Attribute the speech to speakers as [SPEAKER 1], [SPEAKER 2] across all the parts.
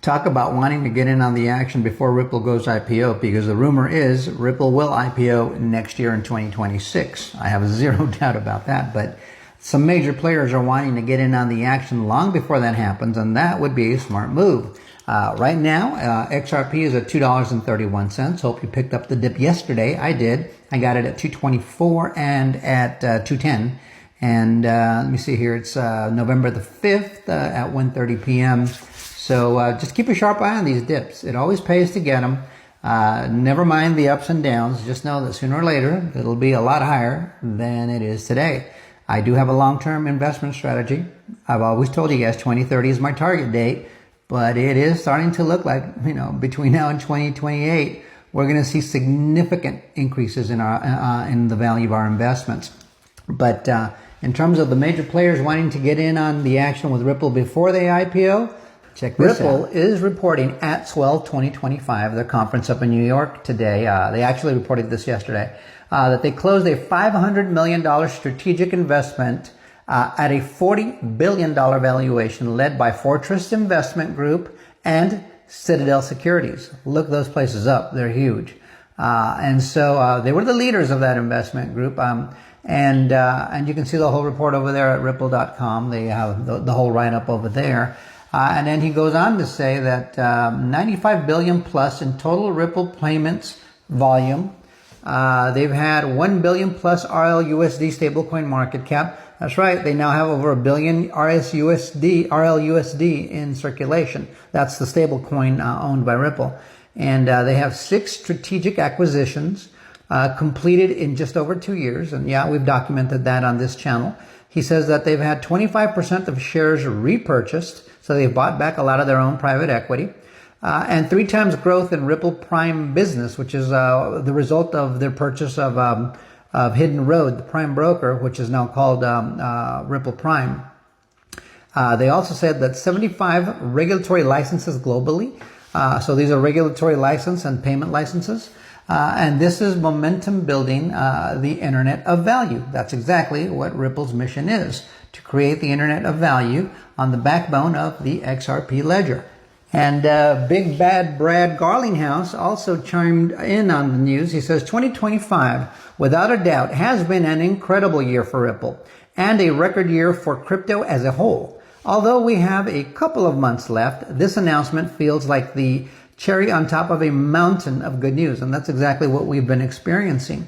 [SPEAKER 1] Talk about wanting to get in on the action before Ripple goes IPO, because the rumor is Ripple will IPO next year in 2026. I have zero doubt about that, but some major players are wanting to get in on the action long before that happens, and that would be a smart move. Right now, XRP is at $2.31. Hope you picked up the dip yesterday. I did. I got it at 224 and at 210. And let me see here. It's November the 5th at 1:30 p.m. So just keep a sharp eye on these dips. It always pays to get them. Never mind the ups and downs. Just know that sooner or later, it'll be a lot higher than it is today. I do have a long-term investment strategy. I've always told you guys 2030 is my target date, but it is starting to look like, between now and 2028, we're going to see significant increases in in the value of our investments. But in terms of the major players wanting to get in on the action with Ripple before they IPO, check this out. Ripple is reporting at Swell 2025, their conference up in New York today. They actually reported this yesterday, that they closed a $500 million strategic investment at a $40 billion valuation led by Fortress Investment Group and Citadel Securities. Look those places up. They're huge. And so they were the leaders of that investment group. And you can see the whole report over there at ripple.com. They have the whole write-up over there. And then he goes on to say that 95 billion plus in total Ripple payments volume. They've had 1 billion plus RLUSD stablecoin market cap. That's right. They now have over 1 billion RLUSD in circulation. That's the stablecoin owned by Ripple. And they have 6 strategic acquisitions completed in just over 2 years. And yeah, we've documented that on this channel. He says that they've had 25% of shares repurchased. So they've bought back a lot of their own private equity. And 3 times growth in Ripple Prime business, which is the result of their purchase of Hidden Road, the prime broker, which is now called Ripple Prime. They also said that 75 regulatory licenses globally. So these are regulatory license and payment licenses. And this is momentum building the Internet of Value. That's exactly what Ripple's mission is, to create the Internet of Value on the backbone of the XRP ledger. And Big Bad Brad Garlinghouse also chimed in on the news. He says 2025, without a doubt, has been an incredible year for Ripple and a record year for crypto as a whole. Although we have a couple of months left, this announcement feels like the cherry on top of a mountain of good news, and that's exactly what we've been experiencing.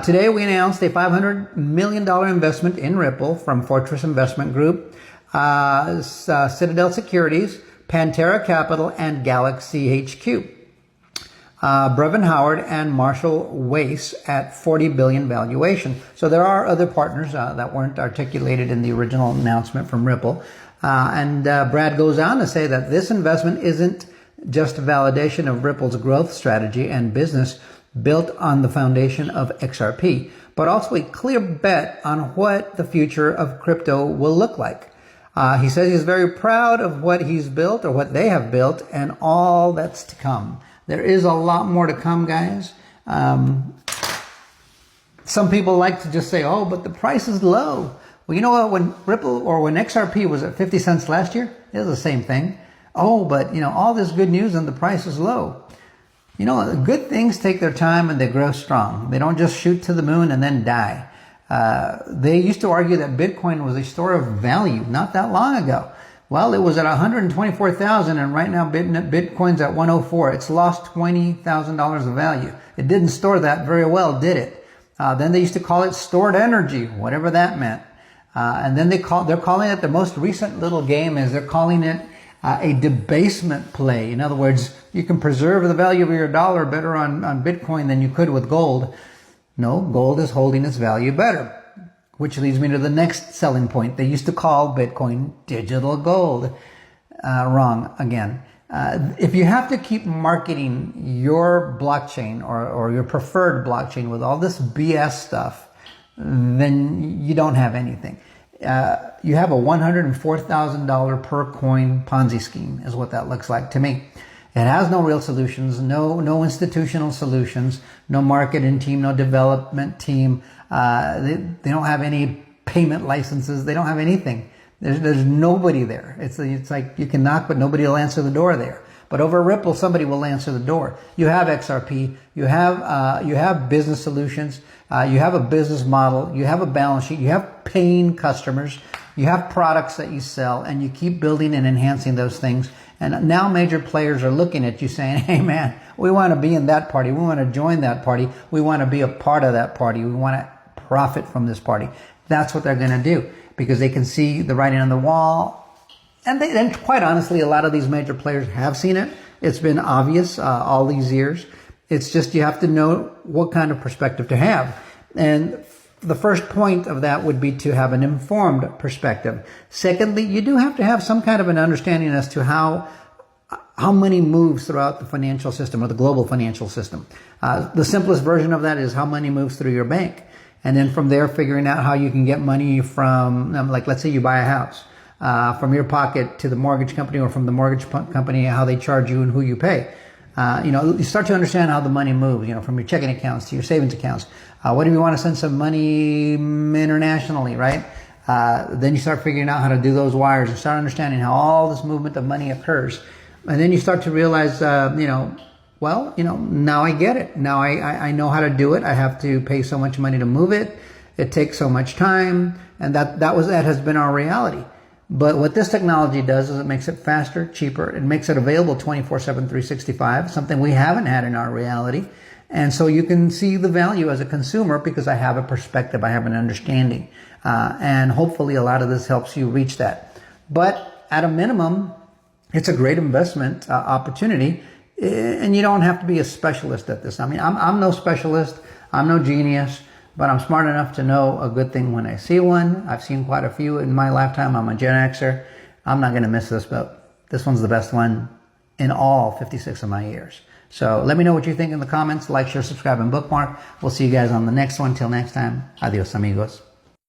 [SPEAKER 1] Today, we announced a $500 million investment in Ripple from Fortress Investment Group, Citadel Securities, Pantera Capital, and Galaxy HQ. Brevin Howard and Marshall Weiss at $40 billion valuation. So there are other partners that weren't articulated in the original announcement from Ripple. And Brad goes on to say that this investment isn't just a validation of Ripple's growth strategy and business built on the foundation of XRP, but also a clear bet on what the future of crypto will look like. He says he's very proud of what he's built, or what they have built, and all that's to come. There is a lot more to come, guys. Some people like to just say, oh, but the price is low. Well, you know what? When Ripple, or when XRP was at 50 cents last year, it was the same thing. Oh, but, all this good news and the price is low. Good things take their time and they grow strong. They don't just shoot to the moon and then die. They used to argue that Bitcoin was a store of value not that long ago. Well, it was at 124,000, and right now Bitcoin's at 104. It's lost $20,000 of value. It didn't store that very well, did it? Then they used to call it stored energy, whatever that meant. And then they're calling it, the most recent little game is they're calling it a debasement play. In other words, you can preserve the value of your dollar better on Bitcoin than you could with gold. No, gold is holding its value better, which leads me to the next selling point. They used to call Bitcoin digital gold. Wrong again. If you have to keep marketing your blockchain or your preferred blockchain with all this BS stuff, then you don't have anything. You have a $104,000 per coin Ponzi scheme is what that looks like to me. It has no real solutions, no institutional solutions, no marketing team, no development team. They don't have any payment licenses. They don't have anything. There's nobody there. It's like you can knock, but nobody will answer the door there. But over Ripple, somebody will answer the door. You have XRP, you have business solutions, you have a business model, you have a balance sheet, you have paying customers, you have products that you sell, and you keep building and enhancing those things. And now major players are looking at you saying, hey man, we want to be in that party. We want to join that party. We want to be a part of that party. We want to profit from this party. That's what they're going to do because they can see the writing on the wall. And quite honestly, a lot of these major players have seen it. It's been obvious all these years. It's just you have to know what kind of perspective to have. And the first point of that would be to have an informed perspective. Secondly, you do have to have some kind of an understanding as to how money moves throughout the financial system or the global financial system. The simplest version of that is how money moves through your bank. And then from there, figuring out how you can get money from, like, let's say you buy a house, from your pocket to the mortgage company, or from the mortgage company, how they charge you and who you pay. You start to understand how the money moves, from your checking accounts to your savings accounts. What if you want to send some money internationally, right? Then you start figuring out how to do those wires and start understanding how all this movement of money occurs. And then you start to realize, now I get it. Now I know how to do it. I have to pay so much money to move it. It takes so much time. And that has been our reality. But what this technology does is it makes it faster, cheaper. It makes it available 24/7, 365, something we haven't had in our reality. And so you can see the value as a consumer because I have a perspective, I have an understanding. And hopefully a lot of this helps you reach that. But at a minimum, it's a great investment opportunity. And you don't have to be a specialist at this. I mean, I'm no specialist. I'm no genius. But I'm smart enough to know a good thing when I see one. I've seen quite a few in my lifetime. I'm a Gen Xer. I'm not going to miss this, but this one's the best one in all 56 of my years. So let me know what you think in the comments. Like, share, subscribe, and bookmark. We'll see you guys on the next one. Till next time, adios, amigos.